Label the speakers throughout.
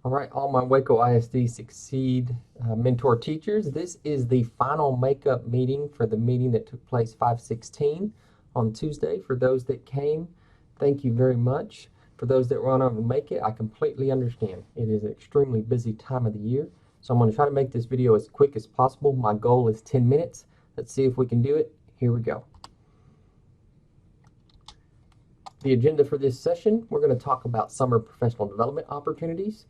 Speaker 1: All right, all my Waco ISD Succeed mentor teachers, this is the final makeup meeting for the meeting that took place 5/16 on Tuesday. For those that came, thank you very much. For those that were unable to make it, I completely understand. It is an extremely busy time of the year, so I'm going to try to make this video as quick as possible. My goal is 10 minutes. Let's see if we can do it. Here we go. The agenda for this session, we're going to talk about summer professional development opportunities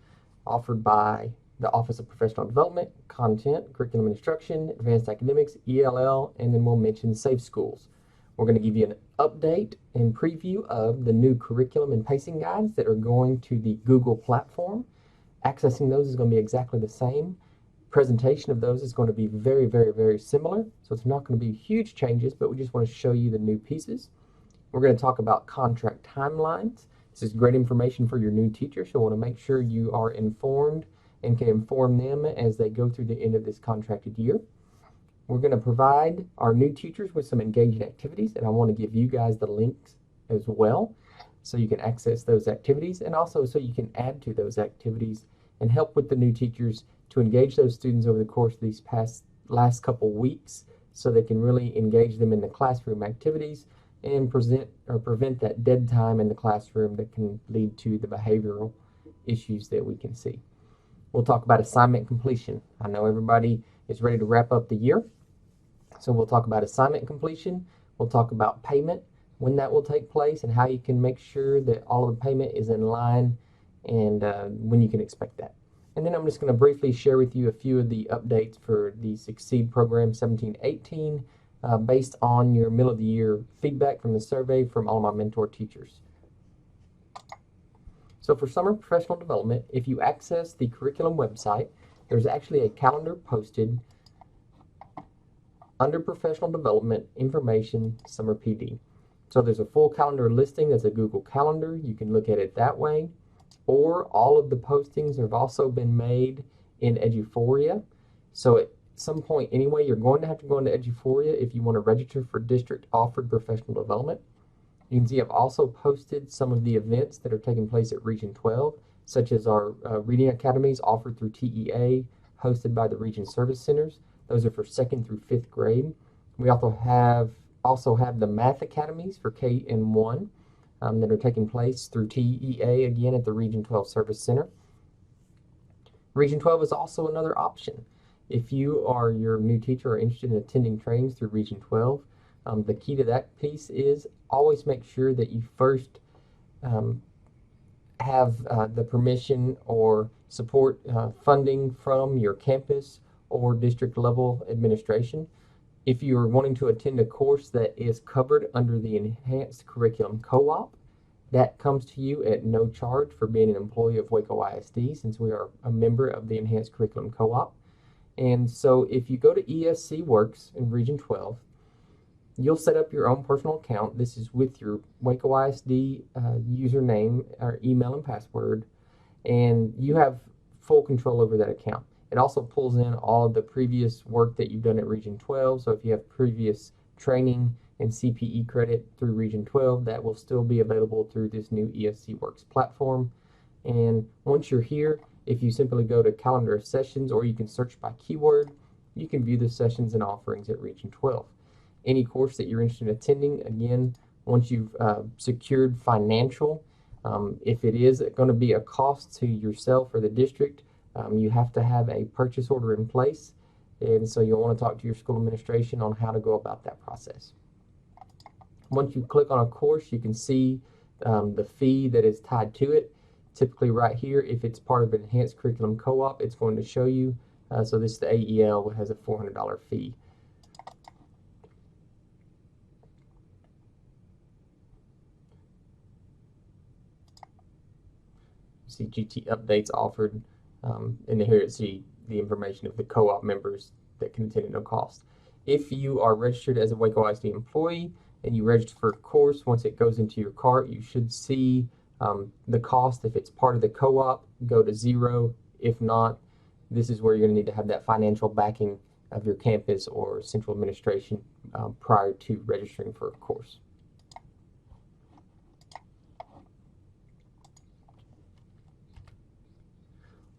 Speaker 1: offered by the Office of Professional Development, Content, Curriculum Instruction, Advanced Academics, ELL, and then we'll mention Safe Schools. We're going to give you an update and preview of the new curriculum and pacing guides that are going to the Google platform. Accessing those is going to be exactly the same. Presentation of those is going to be very, very, very similar. So it's not going to be huge changes, but we just want to show you the new pieces. We're going to talk about contract timelines. This is great information for your new teachers, so I want to make sure you are informed and can inform them as they go through the end of this contracted year. We're going to provide our new teachers with some engaging activities, and I want to give you guys the links as well so you can access those activities, and also so you can add to those activities and help with the new teachers to engage those students over the course of these last couple weeks so they can really engage them in the classroom activities and prevent that dead time in the classroom that can lead to the behavioral issues that we can see. We'll talk about assignment completion. I know everybody is ready to wrap up the year, so we'll talk about assignment completion. We'll talk about payment, when that will take place, and how you can make sure that all of the payment is in line and when you can expect that. And then I'm just going to briefly share with you a few of the updates for the Succeed program 17-18. Based on your middle of the year feedback from the survey from all of my mentor teachers. So for summer professional development, if you access the curriculum website, there's actually a calendar posted under professional development information summer PD. So there's a full calendar listing. That's a Google Calendar. You can look at it that way. Or all of the postings have also been made in Eduphoria. So at some point anyway, you're going to have to go into Eduphoria if you want to register for district offered professional development. You can see I've also posted some of the events that are taking place at Region 12, such as our reading academies offered through TEA, hosted by the Region Service Centers. Those are for 2nd through 5th grade. We also have the math academies for K and 1 that are taking place through TEA, again at the Region 12 Service Center. Region 12 is also another option. If you or your new teacher are interested in attending trainings through Region 12, the key to that piece is always make sure that you first have the permission or support funding from your campus or district level administration. If you are wanting to attend a course that is covered under the Enhanced Curriculum Co-op, that comes to you at no charge for being an employee of Waco ISD, since we are a member of the Enhanced Curriculum Co-op. And so if you go to ESC Works in Region 12, you'll set up your own personal account. This is with your Waco ISD username or email and password, and you have full control over that account. It also pulls in all of the previous work that you've done at Region 12, so if you have previous training and CPE credit through Region 12, that will still be available through this new ESC Works platform. And once you're here, if you simply go to calendar of sessions, or you can search by keyword, you can view the sessions and offerings at Region 12. Any course that you're interested in attending, again, once you've secured financial, if it is going to be a cost to yourself or the district, you have to have a purchase order in place. And so you'll want to talk to your school administration on how to go about that process. Once you click on a course, you can see the fee that is tied to it. Typically right here, if it's part of an Enhanced Curriculum Co-op, it's going to show you. So this is the AEL, has a $400 fee. See GT updates offered, and here you see the information of the co-op members that can attend at no cost. If you are registered as a Waco ISD employee and you register for a course, once it goes into your cart, you should see the cost. If it's part of the co-op, go to zero. If not, this is where you're going to need to have that financial backing of your campus or central administration prior to registering for a course.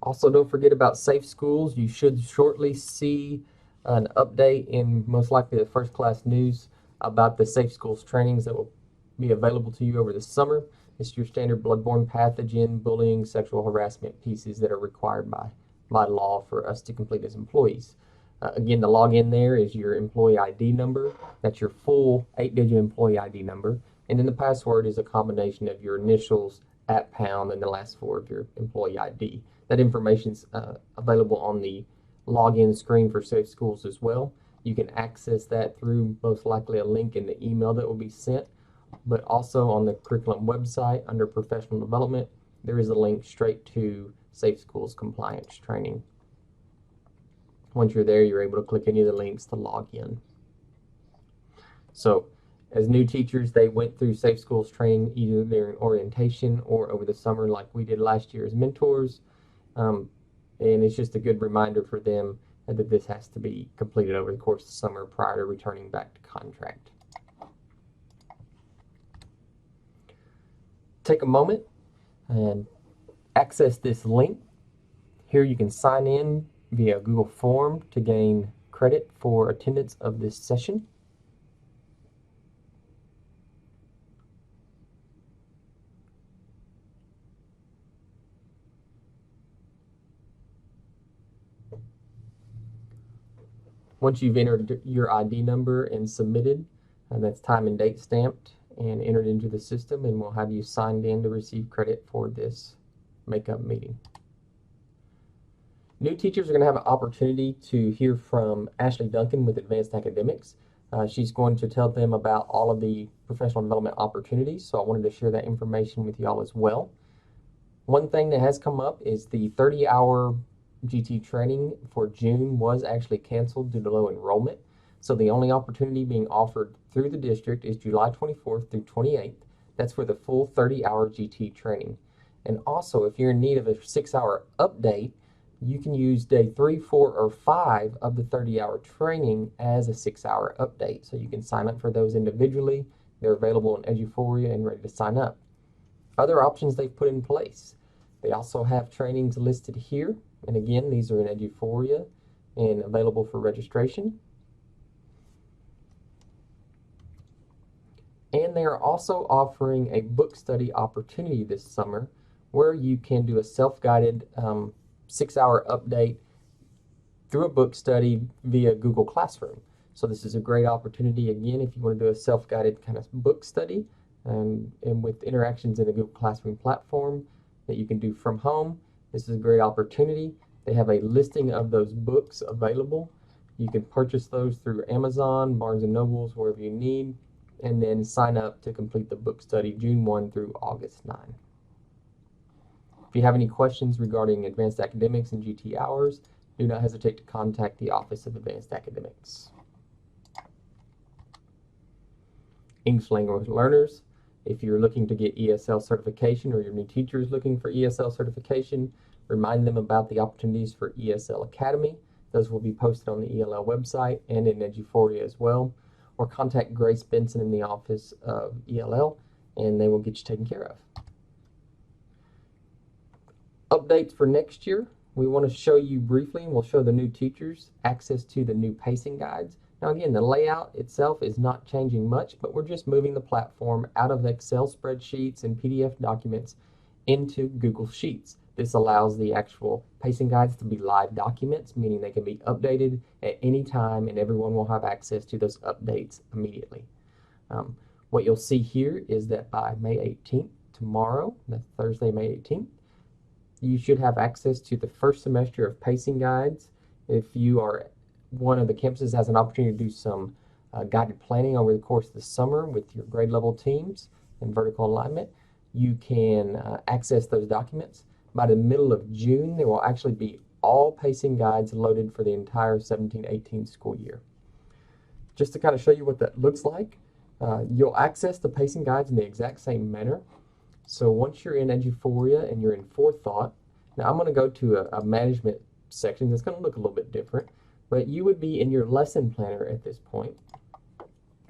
Speaker 1: Also, don't forget about Safe Schools. You should shortly see an update in most likely the First Class News about the Safe Schools trainings that will be available to you over the summer. It's your standard bloodborne pathogen, bullying, sexual harassment pieces that are required by law for us to complete as employees. Again, the login there is your employee ID number. That's your full 8-digit employee ID number. And then the password is a combination of your initials at pound and the last four of your employee ID. That information is available on the login screen for Safe Schools as well. You can access that through most likely a link in the email that will be sent, but also on the curriculum website under professional development, there is a link straight to Safe Schools compliance training. Once you're there, you're able to click any of the links to log in. So as new teachers, they went through Safe Schools training either during orientation or over the summer like we did last year as mentors. And it's just a good reminder for them that this has to be completed over the course of the summer prior to returning back to contract. Take a moment and access this link. Here you can sign in via Google Form to gain credit for attendance of this session. Once you've entered your ID number and submitted, that's time and date stamped and entered into the system, and we'll have you signed in to receive credit for this makeup meeting. New teachers are going to have an opportunity to hear from Ashley Duncan with Advanced Academics. She's going to tell them about all of the professional development opportunities, so I wanted to share that information with y'all as well. One thing that has come up is the 30-hour GT training for June was actually canceled due to low enrollment. So the only opportunity being offered through the district is July 24th through 28th. That's for the full 30-hour GT training. And also, if you're in need of a 6-hour update, you can use day 3, 4, or 5 of the 30-hour training as a 6-hour update. So you can sign up for those individually. They're available in Eduphoria and ready to sign up. Other options they've put in place. They also have trainings listed here. And again, these are in Eduphoria and available for registration. And they are also offering a book study opportunity this summer where you can do a self-guided 6-hour update through a book study via Google Classroom. So this is a great opportunity, again, if you want to do a self-guided kind of book study and with interactions in the Google Classroom platform that you can do from home. This is a great opportunity. They have a listing of those books available. You can purchase those through Amazon, Barnes & Nobles, wherever you need, and then sign up to complete the book study June 1 through August 9. If you have any questions regarding Advanced Academics and GT hours, do not hesitate to contact the Office of Advanced Academics. English language learners, if you're looking to get ESL certification or your new teacher is looking for ESL certification, remind them about the opportunities for ESL Academy. Those will be posted on the ELL website and in Eduphoria as well. Or contact Grace Benson in the Office of ELL and they will get you taken care of. Updates for next year. We want to show you briefly, and we'll show the new teachers access to the new pacing guides. Now again, the layout itself is not changing much, but we're just moving the platform out of Excel spreadsheets and PDF documents into Google Sheets. This allows the actual pacing guides to be live documents, meaning they can be updated at any time and everyone will have access to those updates immediately. What you'll see here is that by May 18th, tomorrow, that's Thursday, May 18th, you should have access to the first semester of pacing guides. If you are one of the campuses has an opportunity to do some guided planning over the course of the summer with your grade level teams and vertical alignment, you can access those documents. By the middle of June, there will actually be all pacing guides loaded for the entire 17-18 school year. Just to kind of show you what that looks like, you'll access the pacing guides in the exact same manner. So once you're in Eduphoria and you're in Forethought, now I'm going to go to a management section that's going to look a little bit different, but you would be in your lesson planner at this point.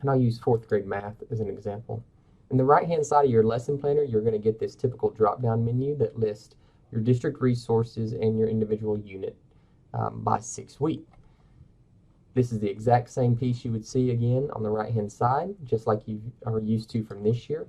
Speaker 1: And I'll use 4th grade math as an example. In the right-hand side of your lesson planner, you're going to get this typical drop-down menu that lists your district resources and your individual unit by 6 weeks. This is the exact same piece you would see again on the right-hand side, just like you are used to from this year.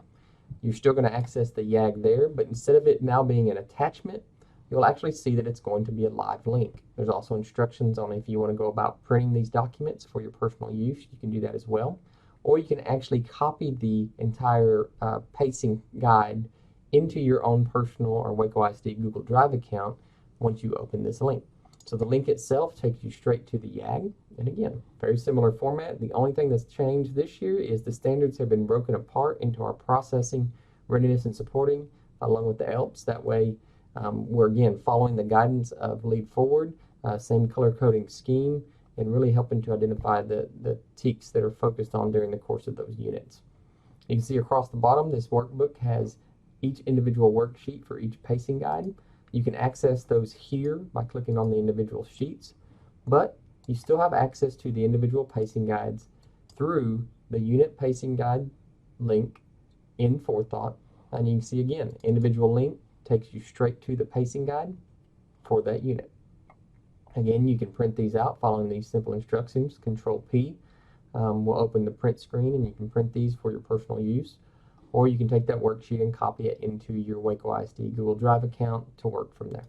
Speaker 1: You're still going to access the YAG there, but instead of it now being an attachment, you'll actually see that it's going to be a live link. There's also instructions on if you want to go about printing these documents for your personal use. You can do that as well. Or you can actually copy the entire pacing guide into your own personal or Waco ISD Google Drive account once you open this link. So the link itself takes you straight to the YAG. And again, very similar format. The only thing that's changed this year is the standards have been broken apart into our processing, readiness, and supporting, along with the ELPS. That way, we're again following the guidance of Lead Forward, same color coding scheme, and really helping to identify the TEKs that are focused on during the course of those units. You can see across the bottom, this workbook has each individual worksheet for each pacing guide. You can access those here by clicking on the individual sheets, but you still have access to the individual pacing guides through the unit pacing guide link in Forethought. And you can see again, individual link takes you straight to the pacing guide for that unit. Again, you can print these out following these simple instructions. Control P will open the print screen, and you can print these for your personal use. Or you can take that worksheet and copy it into your Waco ISD Google Drive account to work from there.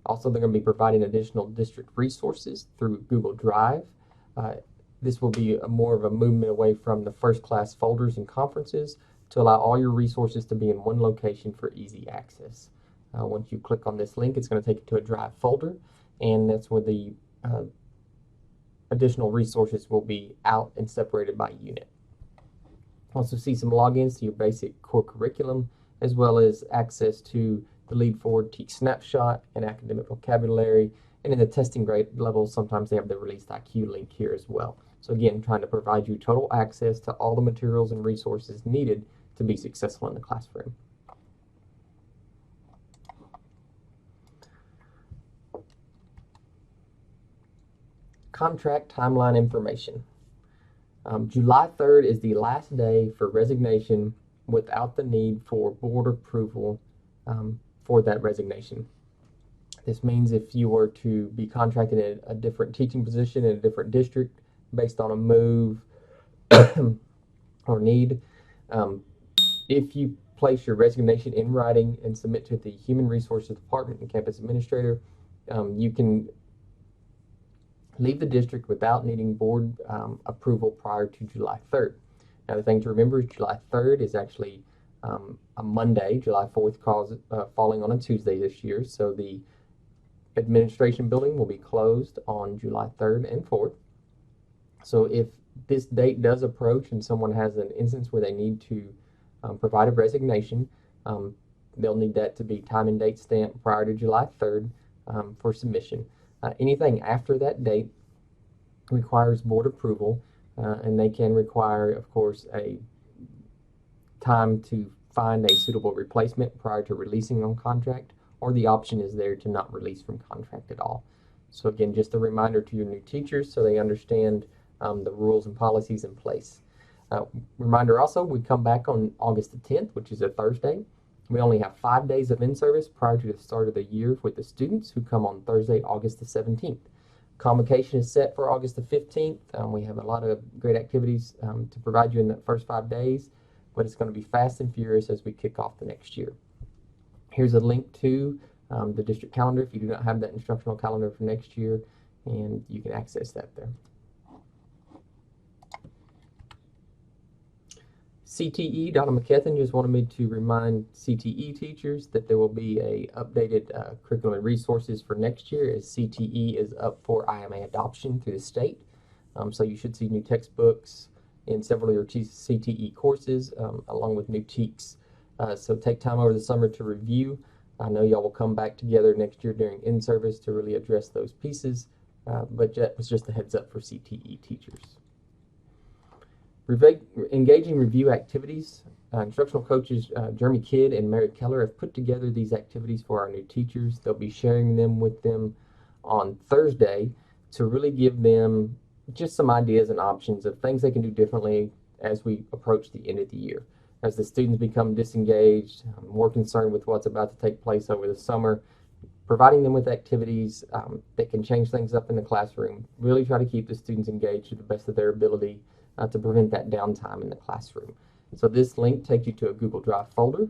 Speaker 1: Also, they're going to be providing additional district resources through Google Drive. This will be more of a movement away from the first class folders and conferences to allow all your resources to be in one location for easy access. Once you click on this link, it's going to take you to a Drive folder, and that's where the additional resources will be out and separated by unit. Also see some logins to your basic core curriculum, as well as access to the Lead Forward TEK snapshot and academic vocabulary. And in the testing grade level, sometimes they have the Released IQ link here as well. So again, trying to provide you total access to all the materials and resources needed to be successful in the classroom. Contract timeline information. July 3rd is the last day for resignation without the need for board approval for that resignation. This means if you were to be contracted in a different teaching position in a different district based on a move or need, if you place your resignation in writing and submit to the Human Resources Department and Campus Administrator, you can leave the district without needing board approval prior to July 3rd. Now, the thing to remember is July 3rd is actually a Monday. July 4th falling on a Tuesday this year, so the administration building will be closed on July 3rd and 4th. So if this date does approach and someone has an instance where they need to provide a resignation, they'll need that to be time and date stamped prior to July 3rd for submission. Anything after that date requires board approval, and they can require, of course, a time to find a suitable replacement prior to releasing on contract, or the option is there to not release from contract at all. So again, just a reminder to your new teachers so they understand the rules and policies in place. Reminder also, we come back on August the 10th, which is a Thursday. We only have 5 days of in-service prior to the start of the year with the students who come on Thursday, August the 17th. Convocation is set for August the 15th. We have a lot of great activities to provide you in the first 5 days, but it's going to be fast and furious as we kick off the next year. Here's a link to the district calendar if you do not have that instructional calendar for next year, and you can access that there. CTE, Donna McKethan just wanted me to remind CTE teachers that there will be a updated curriculum and resources for next year as CTE is up for IMA adoption through the state. So you should see new textbooks in several of your CTE courses along with new TEKs. So take time over the summer to review. I know y'all will come back together next year during in-service to really address those pieces, but that was just a heads up for CTE teachers. Engaging review activities. Instructional coaches Jeremy Kidd and Mary Keller have put together these activities for our new teachers. They'll be sharing them with them on Thursday to really give them just some ideas and options of things they can do differently as we approach the end of the year. as the students become disengaged, more concerned with what's about to take place over the summer, providing them with activities that can change things up in the classroom, really try to keep the students engaged to the best of their ability to prevent that downtime in the classroom. So this link takes you to a Google Drive folder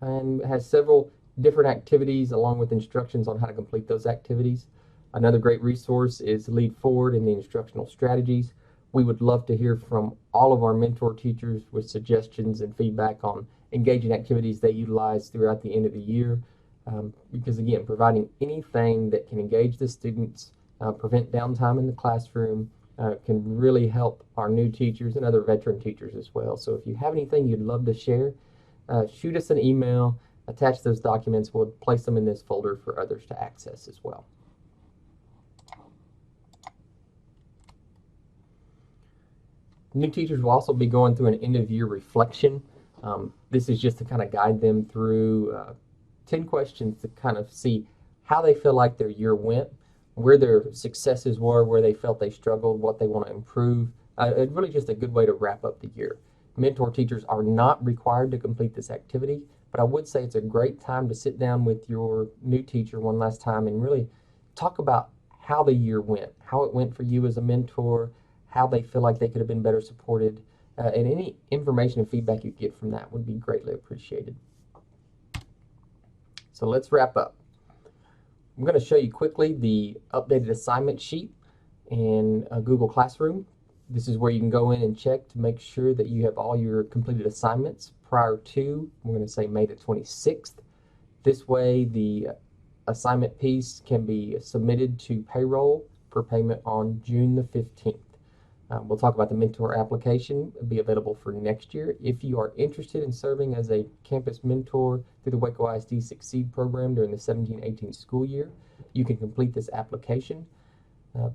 Speaker 1: and has several different activities along with instructions on how to complete those activities. Another great resource is Lead Forward and the instructional strategies. We would love to hear from all of our mentor teachers with suggestions and feedback on engaging activities they utilize throughout the end of the year. Because again, providing anything that can engage the students, prevent downtime in the classroom, can really help our new teachers and other veteran teachers as well. So if you have anything you'd love to share, shoot us an email, attach those documents. We'll place them in this folder for others to access as well. New teachers will also be going through an end-of-year reflection. This is just to kind of guide them through 10 questions to kind of see how they feel like their year went, where their successes were, where they felt they struggled, what they want to improve. It's really just a good way to wrap up the year. Mentor teachers are not required to complete this activity, but I would say it's a great time to sit down with your new teacher one last time and really talk about how the year went, how it went for you as a mentor, how they feel like they could have been better supported, and any information and feedback you get from that would be greatly appreciated. So let's wrap up. I'm going to show you quickly the updated assignment sheet in Google Classroom. This is where you can go in and check to make sure that you have all your completed assignments prior to, we're going to say May the 26th. This way the assignment piece can be submitted to payroll for payment on June the 15th. We'll talk about the mentor application. It'll be available for next year. If you are interested in serving as a campus mentor through the Waco ISD Succeed program during the 17-18 school year, you can complete this application.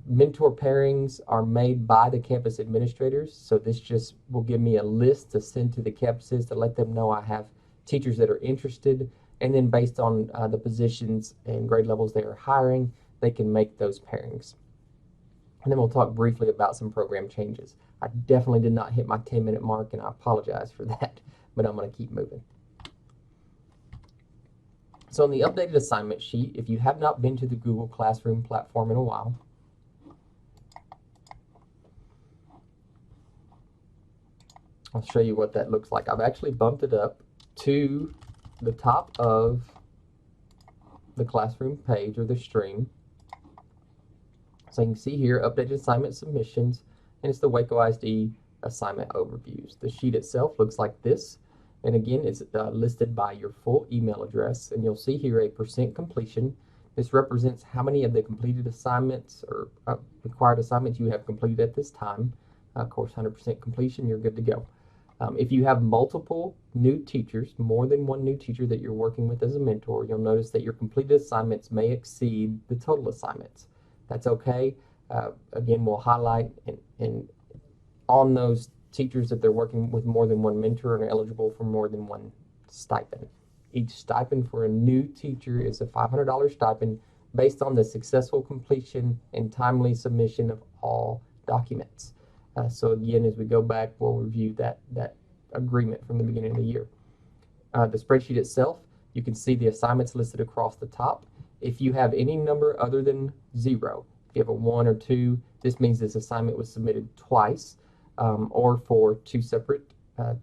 Speaker 1: Mentor pairings are made by the campus administrators, so this just will give me a list to send to the campuses to let them know I have teachers that are interested, and then based on the positions and grade levels they are hiring, they can make those pairings. And then we'll talk briefly about some program changes. I definitely did not hit my 10-minute mark, and I apologize for that, but I'm going to keep moving. So on the updated assignment sheet, if you have not been to the Google Classroom platform in a while, I'll show you what that looks like. I've actually bumped it up to the top of the classroom page or the stream. So you can see here, updated assignment submissions, and it's the Waco ISD assignment overviews. The sheet itself looks like this. And again, it's listed by your full email address. And you'll see here a % completion. This represents how many of the completed assignments or required assignments you have completed at this time. Of course, 100% completion, you're good to go. If you have multiple new teachers, more than one new teacher that you're working with as a mentor, you'll notice that your completed assignments may exceed the total assignments. That's okay. Again, we'll highlight and on those teachers that they're working with more than one mentor and are eligible for more than one stipend. Each stipend for a new teacher is a $500 stipend based on the successful completion and timely submission of all documents. So again, as we go back, we'll review that agreement from the beginning of the year. The spreadsheet itself, you can see the assignments listed across the top. If you have any number other than 0, if you have a 1 or 2, this means this assignment was submitted twice or for 2 separate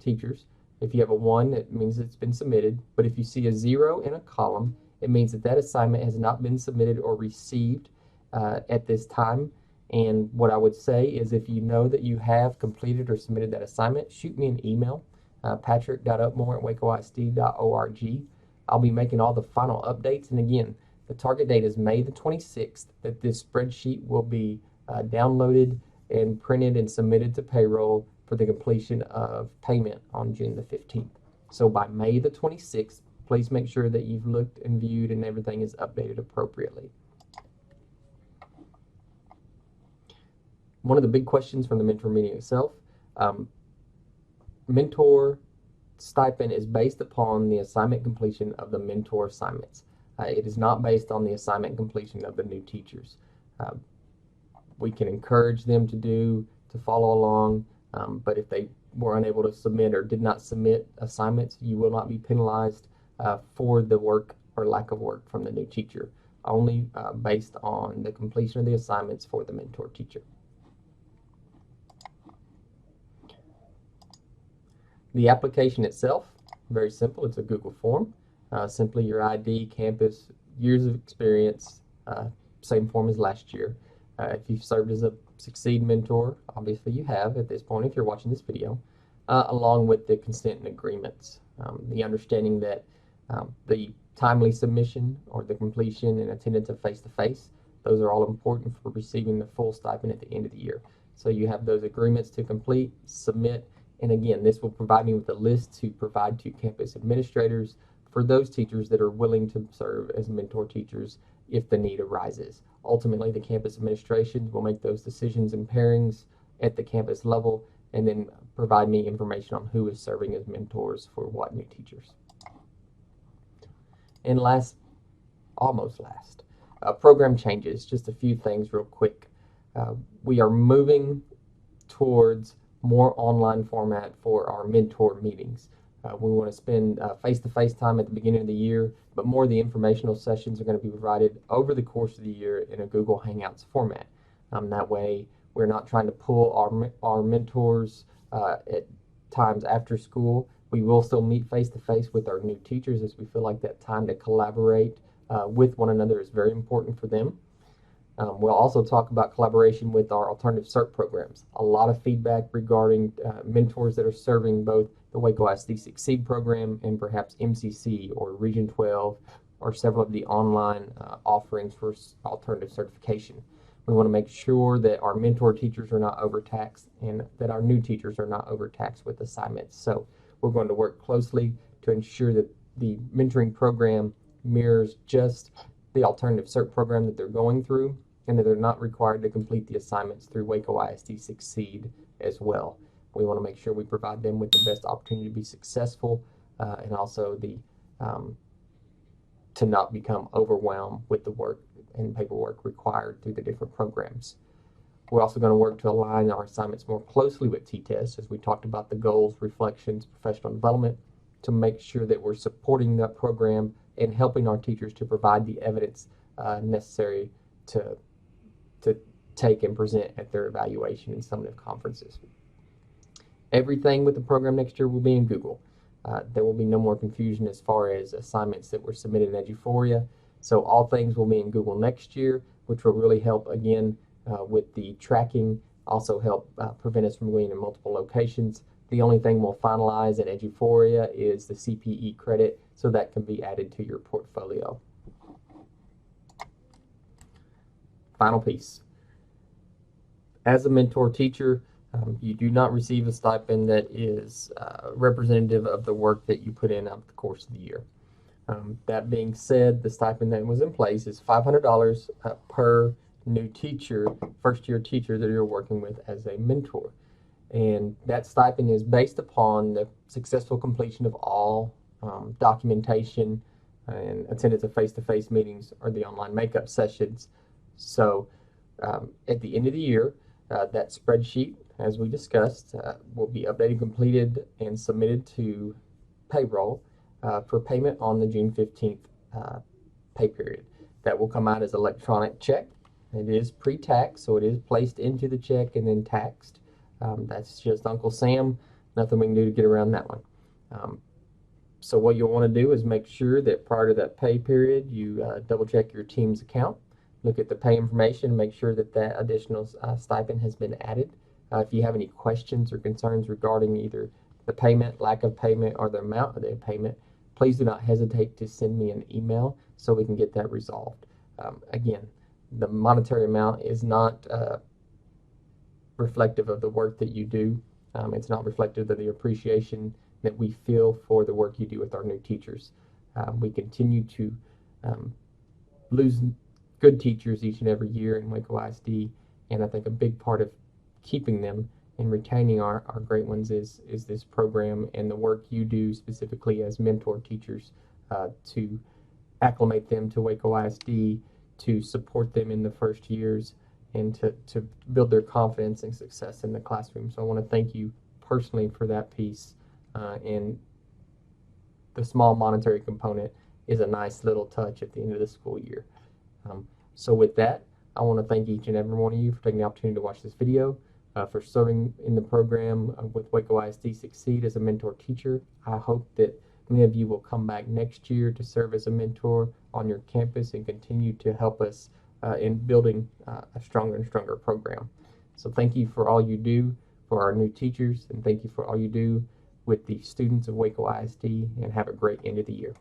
Speaker 1: teachers. If you have a 1, it means it's been submitted. But if you see a 0 in a column, it means that that assignment has not been submitted or received at this time. And what I would say is if you know that you have completed or submitted that assignment, shoot me an email, patrick.upmore@wacoisd.org. I'll be making all the final updates. And again, the target date is May the 26th that this spreadsheet will be downloaded and printed and submitted to payroll for the completion of payment on June the 15th. So by May the 26th, please make sure that you've looked and viewed and everything is updated appropriately. One of the big questions from the mentor meeting itself, mentor stipend is based upon the assignment completion of the mentor assignments. It is not based on the assignment completion of the new teachers. We can encourage them to follow along, but if they were unable to submit or did not submit assignments, you will not be penalized for the work or lack of work from the new teacher, only based on the completion of the assignments for the mentor teacher. The application itself, very simple. It's a Google form. Simply your ID, campus, years of experience, same form as last year. If you've served as a Succeed mentor, obviously you have at this point if you're watching this video, along with the consent and agreements. The understanding that the timely submission or the completion and attendance of face-to-face, those are all important for receiving the full stipend at the end of the year. So you have those agreements to complete, submit, and again, this will provide me with a list to provide to campus administrators for those teachers that are willing to serve as mentor teachers if the need arises. Ultimately, the campus administration will make those decisions and pairings at the campus level and then provide me information on who is serving as mentors for what new teachers. And last, almost last, program changes. Just a few things real quick. We are moving towards more online format for our mentor meetings. We want to spend face-to-face time at the beginning of the year, but more of the informational sessions are going to be provided over the course of the year in a Google Hangouts format. That way, we're not trying to pull our mentors at times after school. We will still meet face-to-face with our new teachers as we feel like that time to collaborate with one another is very important for them. We'll also talk about collaboration with our alternative CERT programs. A lot of feedback regarding mentors that are serving both the Waco ISD Succeed program and perhaps MCC or Region 12 or several of the online offerings for alternative certification. We want to make sure that our mentor teachers are not overtaxed and that our new teachers are not overtaxed with assignments. So we're going to work closely to ensure that the mentoring program mirrors just the alternative CERT program that they're going through, and that they're not required to complete the assignments through Waco ISD Succeed as well. We want to make sure we provide them with the best opportunity to be successful and also to not become overwhelmed with the work and paperwork required through the different programs. We're also going to work to align our assignments more closely with T-TEST as we talked about the goals, reflections, professional development, to make sure that we're supporting that program and helping our teachers to provide the evidence necessary to take and present at their evaluation and summative conferences. Everything with the program next year will be in Google. There will be no more confusion as far as assignments that were submitted in Eduphoria. So all things will be in Google next year, which will really help, again, with the tracking, also help prevent us from going to multiple locations. The only thing we'll finalize in Eduphoria is the CPE credit, so that can be added to your portfolio. Final piece. As a mentor teacher, you do not receive a stipend that is representative of the work that you put in over the course of the year. That being said, the stipend that was in place is $500 per new teacher, first-year teacher that you're working with as a mentor. And that stipend is based upon the successful completion of all documentation and attendance of face-to-face meetings or the online makeup sessions. So at the end of the year, that spreadsheet, as we discussed, will be updated, completed, and submitted to payroll for payment on the June 15th pay period. That will come out as electronic check. It is pre-tax, so it is placed into the check and then taxed. That's just Uncle Sam. Nothing we can do to get around that one. So what you'll want to do is make sure that prior to that pay period, you double check your team's account, look at the pay information, make sure that that additional stipend has been added. If you have any questions or concerns regarding either the payment, lack of payment, or the amount of the payment, please do not hesitate to send me an email so we can get that resolved. Again, the monetary amount is not reflective of the work that you do. It's not reflective of the appreciation that we feel for the work you do with our new teachers. We continue to lose good teachers each and every year in Waco ISD, and I think a big part of keeping them and retaining our great ones is this program and the work you do specifically as mentor teachers to acclimate them to Waco ISD, to support them in the first years, and to build their confidence and success in the classroom. So I want to thank you personally for that piece, and the small monetary component is a nice little touch at the end of the school year. So with that, I want to thank each and every one of you for taking the opportunity to watch this video, for serving in the program with Waco ISD Succeed as a mentor teacher. I hope that many of you will come back next year to serve as a mentor on your campus and continue to help us in building a stronger and stronger program. So thank you for all you do for our new teachers, and thank you for all you do with the students of Waco ISD, and have a great end of the year.